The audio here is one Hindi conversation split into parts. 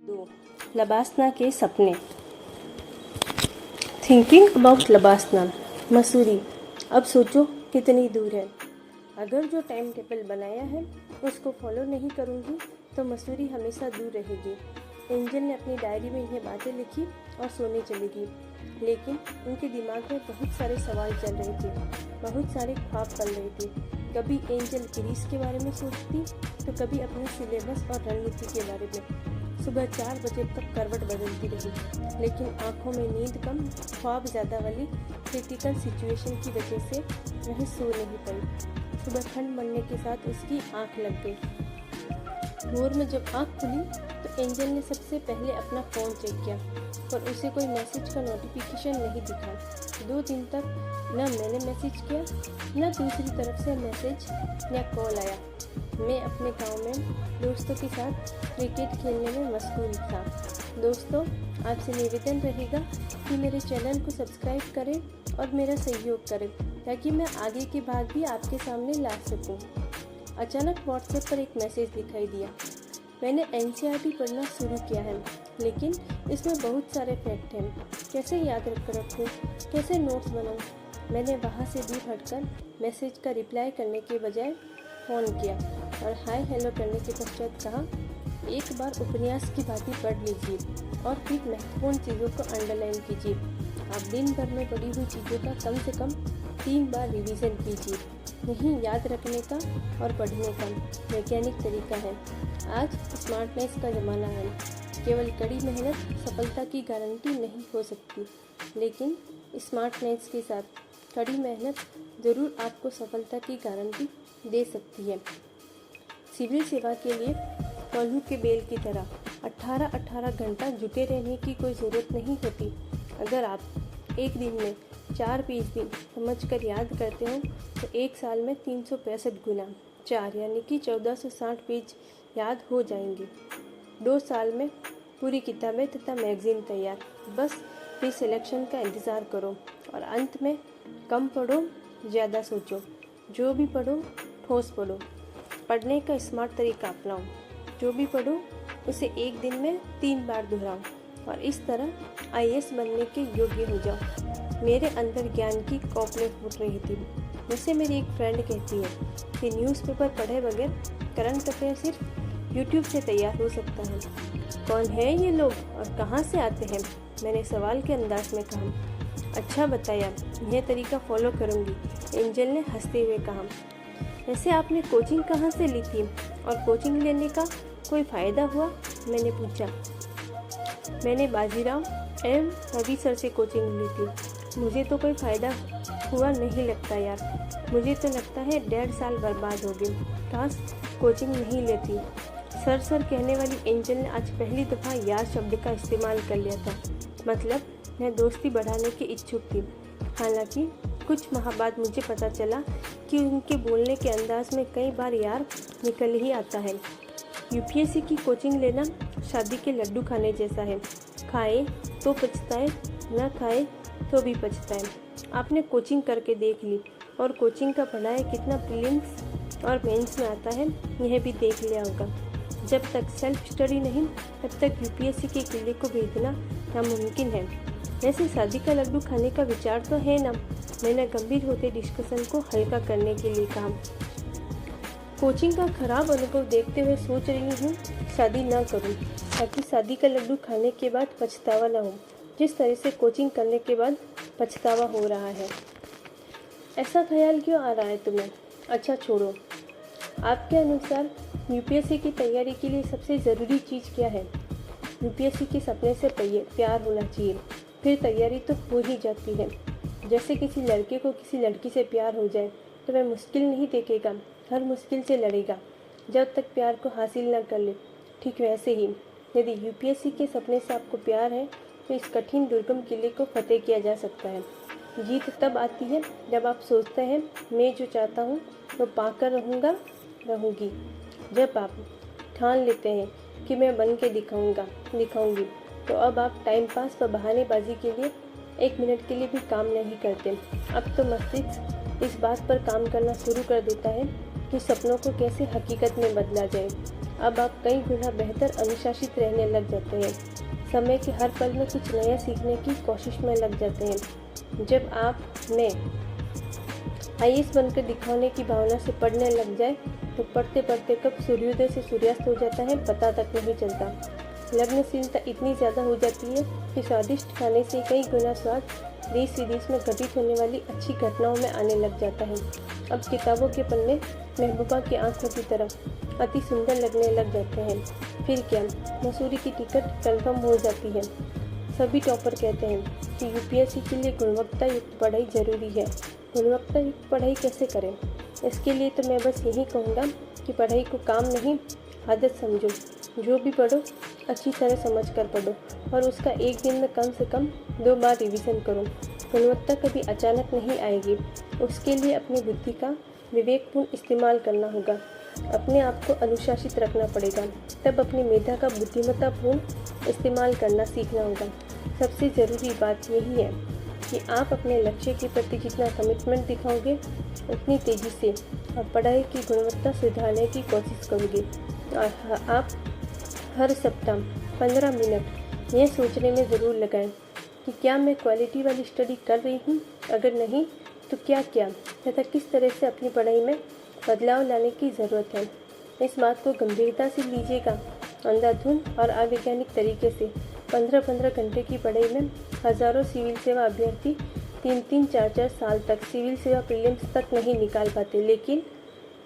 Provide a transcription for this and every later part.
2 लबासना के सपने। Thinking about LBSNAA, Mussoorie. अब सोचो कितनी दूर है। अगर जो टाइम टेबल बनाया है उसको फॉलो नहीं करूँगी तो मसूरी हमेशा दूर रहेगी। एंजल ने अपनी डायरी में ये बातें लिखी और सोने चली गई, लेकिन उनके दिमाग में बहुत सारे सवाल चल रहे थे, बहुत सारे ख्वाब पल रहे थे। कभी एंजल ग्रीस के बारे में सोचती तो कभी अपने सिलेबस और रणनीति के बारे में। सुबह 4 बजे तक करवट बदलती रही, लेकिन आंखों में नींद कम, ख्वाब ज़्यादा वाली क्रिटिकल सिचुएशन की वजह से वह सो नहीं पाई। सुबह ठंड बढ़ने के साथ उसकी आंख लग गई। भोर में जब आंख खुली तो एंजल ने सबसे पहले अपना फ़ोन चेक किया, पर उसे कोई मैसेज का नोटिफिकेशन नहीं दिखा। 2 दिन तक न मैंने मैसेज किया, न दूसरी तरफ से मैसेज या कॉल आया। मैं अपने गांव में दोस्तों के साथ क्रिकेट खेलने में मशगूल था। दोस्तों, आपसे निवेदन रहेगा कि मेरे चैनल को सब्सक्राइब करें और मेरा सहयोग करें, ताकि मैं आगे के भाग भी आपके सामने ला सकूं। अचानक व्हाट्सएप पर एक मैसेज दिखाई दिया। मैंने एनसीईआरटी पढ़ना शुरू किया है, लेकिन इसमें बहुत सारे फैक्ट हैं। कैसे याद रखूं, कैसे नोट्स बनाऊं? मैंने वहाँ से दूर हटकर मैसेज का रिप्लाई करने के बजाय फ़ोन किया और हाय हेलो करने के पश्चात कहा, एक बार उपन्यास की बातें पढ़ लीजिए और फिर महत्वपूर्ण चीज़ों को अंडरलाइन कीजिए। आप दिन भर में पढ़ी हुई चीज़ों का कम से कम 3 बार रिवीजन कीजिए। यही याद रखने का और पढ़ने का वैज्ञानिक तरीका है। आज स्मार्टनेस का ज़माना है। केवल कड़ी मेहनत सफलता की गारंटी नहीं हो सकती, लेकिन स्मार्टनेस के साथ कड़ी मेहनत ज़रूर आपको सफलता की गारंटी दे सकती है। सिविल सेवा के लिए कोल्हू के बेल की तरह 18-18 घंटा जुटे रहने की कोई ज़रूरत नहीं होती। अगर आप एक दिन में 4 पेज भी समझकर याद करते हो तो एक साल में 365 गुना 4 यानी कि 1460 पेज याद हो जाएंगे। 2 साल में पूरी किताबें तथा मैगज़ीन तैयार। बस फिर सिलेक्शन का इंतज़ार करो और अंत में कम पढ़ो, ज़्यादा सोचो। जो भी पढ़ो ठोस पढ़ो। पढ़ने का स्मार्ट तरीका अपनाओ। जो भी पढ़ो उसे एक दिन में 3 बार दोहराओ और इस तरह आईएएस बनने के योग्य हो जाओ। मेरे अंदर ज्ञान की कॉपलेट फूट रही थी। जैसे मेरी एक फ्रेंड कहती है कि न्यूज़पेपर पढ़े बगैर करंट अफेयर सिर्फ यूट्यूब से तैयार हो सकता है। कौन है ये लोग और कहाँ से आते हैं? मैंने सवाल के अंदाज में कहा। अच्छा बताया, यह तरीका फॉलो करूँगी, एंजल ने हंसते हुए कहा। वैसे आपने कोचिंग कहाँ से ली थी और कोचिंग लेने का कोई फ़ायदा हुआ? मैंने पूछा। मैंने बाजीराव एम रवि सर से कोचिंग ली थी। मुझे तो कोई फ़ायदा हुआ नहीं लगता यार। मुझे तो लगता है 1.5 साल बर्बाद हो गए। काश कोचिंग नहीं लेती। सर कहने वाली एंजल ने आज पहली दफ़ा यार शब्द का इस्तेमाल कर लिया था। मतलब मैं दोस्ती बढ़ाने की इच्छुक थी। हालांकि कुछ माह बाद मुझे पता चला कि उनके बोलने के अंदाज में कई बार यार निकल ही आता है। यूपीएससी की कोचिंग लेना शादी के लड्डू खाने जैसा है। खाए तो पछताए, न खाए तो भी पछताए। आपने कोचिंग करके देख ली और कोचिंग का पढ़ाई कितना प्रीलिम्स और मेंस में आता है यह भी देख लिया होगा। जब तक सेल्फ स्टडी नहीं तब तक यूपीएससी के किले को भेजना नामुमकिन है। वैसे शादी का लड्डू खाने का विचार तो है ना? मैंने गंभीर होते डिस्कशन को हल्का करने के लिए कहा। कोचिंग का खराब अनुभव देखते हुए सोच रही हूँ शादी ना करूँ, ताकि शादी का लड्डू खाने के बाद पछतावा ना हो, जिस तरह से कोचिंग करने के बाद पछतावा हो रहा है। ऐसा ख्याल क्यों आ रहा है तुम्हें? अच्छा छोड़ो। आपके अनुसार यूपीएससी की तैयारी के लिए सबसे ज़रूरी चीज़ क्या है? यूपीएससी के सपने से प्यार होना चाहिए, फिर तैयारी तो हो ही जाती है। जैसे किसी लड़के को किसी लड़की से प्यार हो जाए तो वह मुश्किल नहीं देखेगा, हर मुश्किल से लड़ेगा जब तक प्यार को हासिल न कर ले। ठीक वैसे ही यदि यूपीएससी के सपने से आपको प्यार है तो इस कठिन दुर्गम किले को फतेह किया जा सकता है। जीत तब आती है जब आप सोचते हैं मैं जो चाहता हूँ वो पाकर रहूँगी। जब आप ठान लेते हैं कि मैं बन के दिखाऊंगी, तो अब आप टाइम पास व बहानेबाजी के लिए 1 मिनट के लिए भी काम नहीं करते। अब तो मस्तिष्क इस बात पर काम करना शुरू कर देता है कि सपनों को कैसे हकीकत में बदला जाए। अब आप कई गुना बेहतर अनुशासित रहने लग जाते हैं। समय के हर पल में कुछ नया सीखने की कोशिश में लग जाते हैं। जब आप में आईएएस बनकर दिखाने की भावना से पढ़ने लग जाए तो पढ़ते पढ़ते कब सूर्योदय से सूर्यास्त हो जाता है पता तक नहीं चलता। लगनशीलता इतनी ज़्यादा हो जाती है कि स्वादिष्ट खाने से कई गुना स्वाद देश विदेश में घटित होने वाली अच्छी घटनाओं में आने लग जाता है। अब किताबों के पन्ने महबूबा की आंखों की तरह अति सुंदर लगने लग जाते हैं। फिर क्या, मसूरी की टिकट कंफर्म हो जाती है। सभी टॉपर कहते हैं कि यूपीएससी के लिए गुणवत्ता युक्त पढ़ाई जरूरी है। गुणवत्ता युक्त पढ़ाई कैसे करें? इसके लिए तो मैं बस यही कहूँगा कि पढ़ाई को काम नहीं आदत समझो। जो भी पढ़ो अच्छी तरह समझ कर पढ़ो और उसका एक दिन में कम से कम 2 बार रिवीजन करो। गुणवत्ता कभी अचानक नहीं आएगी, उसके लिए अपनी बुद्धि का विवेकपूर्ण इस्तेमाल करना होगा। अपने आप को अनुशासित रखना पड़ेगा, तब अपनी मेधा का बुद्धिमत्तापूर्ण इस्तेमाल करना सीखना होगा। सबसे ज़रूरी बात यही है कि आप अपने लक्ष्य के प्रति जितना कमिटमेंट दिखाओगे उतनी तेज़ी से आप पढ़ाई की गुणवत्ता सुधारने की कोशिश करोगे। और आप हर सप्ताह 15 मिनट यह सोचने में ज़रूर लगाएं कि क्या मैं क्वालिटी वाली स्टडी कर रही हूँ, अगर नहीं तो क्या तथा किस तरह से अपनी पढ़ाई में बदलाव लाने की ज़रूरत है। इस बात को गंभीरता से लीजिएगा। अंधाधुंध और अवैज्ञानिक तरीके से 15-15 घंटे की पढ़ाई में हज़ारों सिविल सेवा अभ्यर्थी 3-3, 4-4 साल तक सिविल सेवा प्रीलिम्स तक नहीं निकाल पाते। लेकिन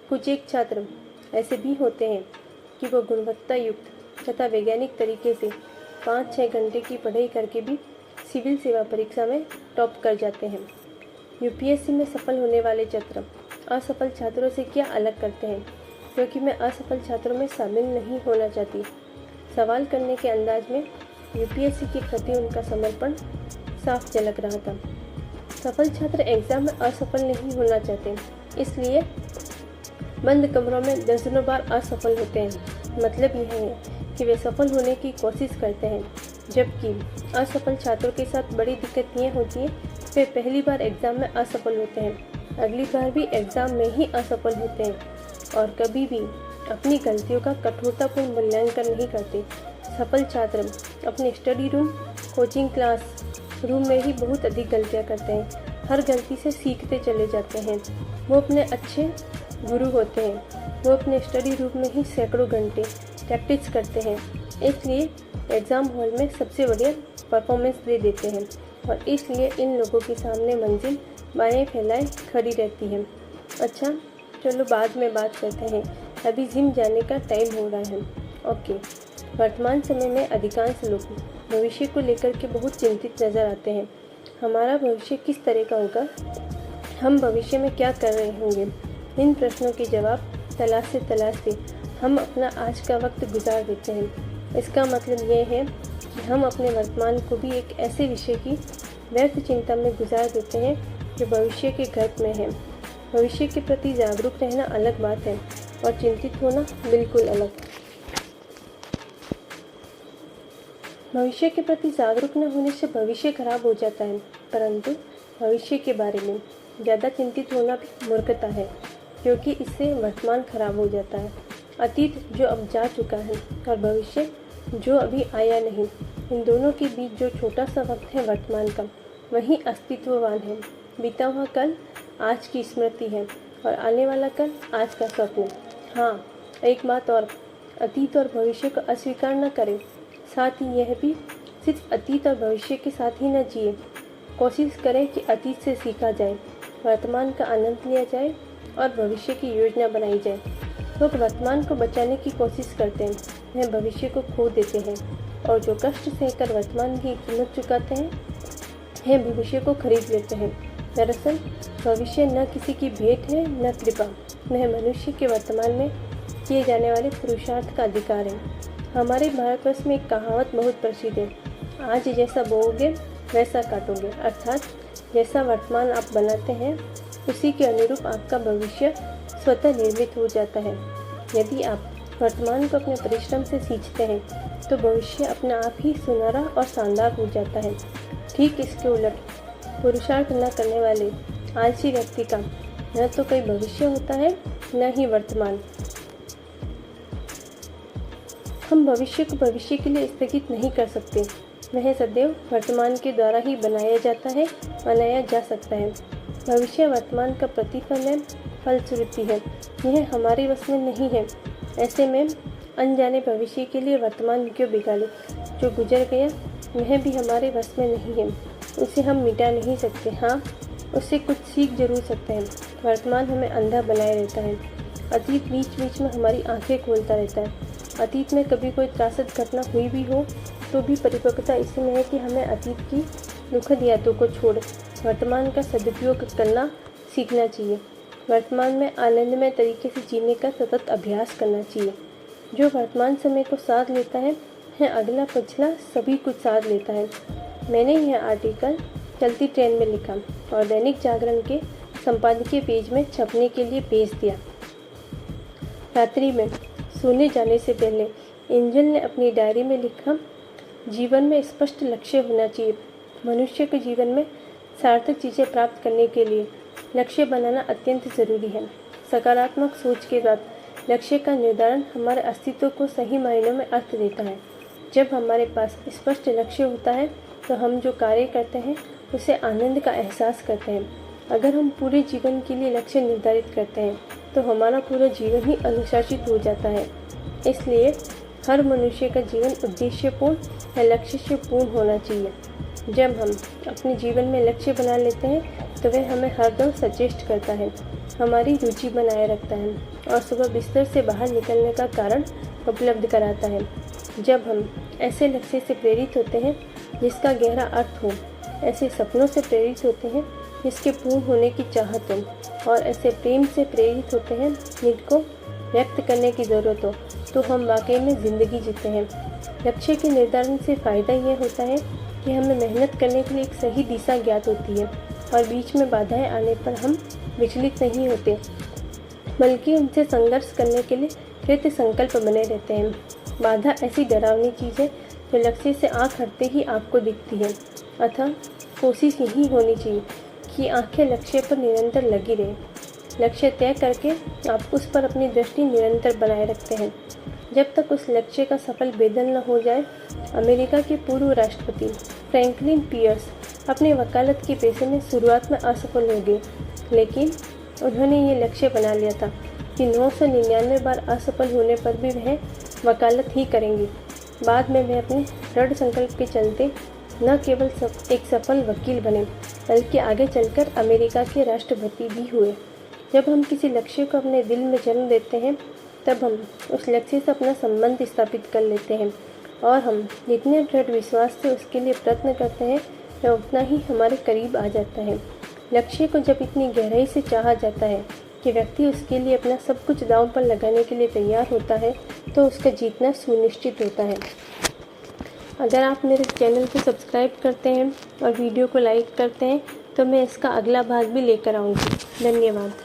कुछ एक छात्र ऐसे भी होते हैं कि वो गुणवत्ता युक्त तथा वैज्ञानिक तरीके से 5-6 घंटे की पढ़ाई करके भी सिविल सेवा परीक्षा में टॉप कर जाते हैं। यूपीएससी में सफल होने वाले छात्र असफल छात्रों से क्या अलग करते हैं? क्योंकि मैं असफल छात्रों में शामिल नहीं होना चाहती। सवाल करने के अंदाज में यूपीएससी के प्रति उनका समर्पण साफ झलक रहा था। सफल छात्र एग्ज़ाम में असफल नहीं होना चाहते, इसलिए बंद कमरों में दर्जनों बार असफल होते हैं। मतलब यह है कि वे सफल होने की कोशिश करते हैं, जबकि असफल छात्रों के साथ बड़ी दिक्कत यह होती है वे पहली बार एग्ज़ाम में असफल होते हैं, अगली बार भी एग्ज़ाम में ही असफल होते हैं और कभी भी अपनी गलतियों का कठोरतापूर्ण मूल्यांकन नहीं करते। सफल छात्र अपने study room, coaching class room में ही बहुत अधिक गलतियाँ करते हैं। हर गलती से सीखते चले जाते हैं। वो अपने अच्छे गुरु होते हैं। वो अपने स्टडी रूम में ही सैकड़ों घंटे प्रैक्टिस करते हैं, इसलिए एग्ज़ाम हॉल में सबसे बढ़िया परफॉर्मेंस दे देते हैं और इसलिए इन लोगों के सामने मंजिल बाएं फैलाए खड़ी रहती है। अच्छा चलो बाद में बात करते हैं, अभी जिम जाने का टाइम हो रहा है। ओके। वर्तमान समय में अधिकांश लोग भविष्य को लेकर के बहुत चिंतित नज़र आते हैं। हमारा भविष्य किस तरह का होगा, हम भविष्य में क्या कर रहे होंगे, इन प्रश्नों के जवाब तलाशते हम अपना आज का वक्त गुजार देते हैं। इसका मतलब यह है कि हम अपने वर्तमान को भी एक ऐसे विषय की व्यर्थ चिंता में गुजार देते हैं जो भविष्य के गर्भ में है। भविष्य के प्रति जागरूक रहना अलग बात है और चिंतित होना बिल्कुल अलग। भविष्य के प्रति जागरूक न होने से भविष्य खराब हो जाता है, परंतु भविष्य के बारे में ज़्यादा चिंतित होना भी मूर्खता है, क्योंकि इससे वर्तमान खराब हो जाता है। अतीत जो अब जा चुका है और भविष्य जो अभी आया नहीं, इन दोनों के बीच जो छोटा सा वक्त है वर्तमान का, वही अस्तित्ववान है। बीता हुआ कल आज की स्मृति है और आने वाला कल आज का स्वप्न। हाँ, एक बात और, अतीत और भविष्य को अस्वीकार न करें, साथ ही यह भी सिर्फ अतीत और भविष्य के साथ ही न जिए। कोशिश करें कि अतीत से सीखा जाए, वर्तमान का आनंद लिया जाए और भविष्य की योजना बनाई जाए। लोग वर्तमान को बचाने की कोशिश करते हैं, वह भविष्य को खो देते हैं और जो कष्ट सहकर वर्तमान की कीमत चुकाते हैं, वह भविष्य को खरीद लेते हैं। दरअसल भविष्य न किसी की भेंट है न कृपा, वह मनुष्य के वर्तमान में किए जाने वाले पुरुषार्थ का अधिकार है। हमारे भारतवर्ष में एक कहावत बहुत प्रसिद्ध है, आज जैसा बोओगे वैसा काटोगे। अर्थात जैसा वर्तमान आप बनाते हैं उसी के अनुरूप आपका भविष्य स्वतः निर्मित हो जाता है। यदि आप वर्तमान को अपने परिश्रम से सींचते हैं तो भविष्य अपना आप ही सुनहरा और शानदार हो जाता है। ठीक इसके उलट पुरुषार्थ न करने वाले आलसी व्यक्ति का न तो कोई भविष्य होता है न ही वर्तमान। हम भविष्य को भविष्य के लिए स्थगित नहीं कर सकते। वह सदैव वर्तमान के द्वारा ही बनाया जा सकता है। भविष्य वर्तमान का प्रतिफल है, फलश्रुति है। यह हमारे वश में नहीं है। ऐसे में अनजाने भविष्य के लिए वर्तमान क्यों बिगाड़े? जो गुजर गया वह भी हमारे वश में नहीं है। उसे हम मिटा नहीं सकते। हाँ, उससे कुछ सीख जरूर सकते हैं। वर्तमान हमें अंधा बनाए रहता है। अतीत बीच बीच में हमारी आंखें खोलता रहता है। अतीत में कभी कोई त्रासद घटना हुई भी हो तो भी परिपक्वता इसमें है कि हमें अतीत की दुखद यादों को छोड़ वर्तमान का सदुपयोग करना सीखना चाहिए। वर्तमान में आनंदमय तरीके से जीने का सतत अभ्यास करना चाहिए। जो वर्तमान समय को साथ लेता है वह अगला पिछला सभी कुछ साथ लेता है। मैंने यह आर्टिकल चलती ट्रेन में लिखा और दैनिक जागरण के संपादकीय पेज में छपने के लिए भेज दिया। रात्रि में सोने जाने से पहले एंजल ने अपनी डायरी में लिखा, जीवन में स्पष्ट लक्ष्य होना चाहिए। मनुष्य के जीवन में सार्थक चीज़ें प्राप्त करने के लिए लक्ष्य बनाना अत्यंत ज़रूरी है। सकारात्मक सोच के साथ लक्ष्य का निर्धारण हमारे अस्तित्व को सही मायनों में अर्थ देता है। जब हमारे पास स्पष्ट लक्ष्य होता है तो हम जो कार्य करते हैं उसे आनंद का एहसास करते हैं। अगर हम पूरे जीवन के लिए लक्ष्य निर्धारित करते हैं तो हमारा पूरा जीवन ही अनुशासित हो जाता है। इसलिए हर मनुष्य का जीवन उद्देश्यपूर्ण या लक्ष्य से पूर्ण होना चाहिए। जब हम अपने जीवन में लक्ष्य बना लेते हैं तो वह हमें हरदम सचेष्ट करता है, हमारी रुचि बनाए रखता है और सुबह बिस्तर से बाहर निकलने का कारण उपलब्ध कराता है। जब हम ऐसे लक्ष्य से प्रेरित होते हैं जिसका गहरा अर्थ हो, ऐसे सपनों से प्रेरित होते हैं जिसके पूर्ण होने की चाहत हो और ऐसे प्रेम से प्रेरित होते हैं जिनको व्यक्त करने की ज़रूरत हो, तो हम वाकई में ज़िंदगी जीते हैं। लक्ष्य के निर्धारण से फ़ायदा यह होता है कि हमें मेहनत करने के लिए एक सही दिशा ज्ञात होती है और बीच में बाधाएं आने पर हम विचलित नहीं होते, बल्कि उनसे संघर्ष करने के लिए कृत संकल्प बने रहते हैं। बाधा ऐसी डरावनी चीज़ है जो लक्ष्य से आँख हटते ही आपको दिखती है। अतः कोशिश यही होनी चाहिए कि आंखें लक्ष्य पर निरंतर लगी रहे। लक्ष्य तय करके आप उस पर अपनी दृष्टि निरंतर बनाए रखते हैं जब तक उस लक्ष्य का सफल भेदन न हो जाए। अमेरिका के पूर्व राष्ट्रपति फ्रैंकलिन पियर्स अपने वकालत के पेशे में शुरुआत में असफल हो गए, लेकिन उन्होंने ये लक्ष्य बना लिया था कि 999 बार असफल होने पर भी वह वकालत ही करेंगे। बाद में वह अपने दृढ़ संकल्प के चलते न केवल एक सफल वकील बने बल्कि आगे चलकर अमेरिका के राष्ट्रपति भी हुए। जब हम किसी लक्ष्य को अपने दिल में जन्म देते हैं तब हम उस लक्ष्य से अपना संबंध स्थापित कर लेते हैं और हम जितने दृढ़ विश्वास से उसके लिए प्रयत्न करते हैं वह उतना ही हमारे करीब आ जाता है। लक्ष्य को जब इतनी गहराई से चाहा जाता है कि व्यक्ति उसके लिए अपना सब कुछ दांव पर लगाने के लिए तैयार होता है तो उसका जीतना सुनिश्चित होता है। अगर आप मेरे चैनल को सब्सक्राइब करते हैं और वीडियो को लाइक करते हैं तो मैं इसका अगला भाग भी लेकर आऊँगी। धन्यवाद।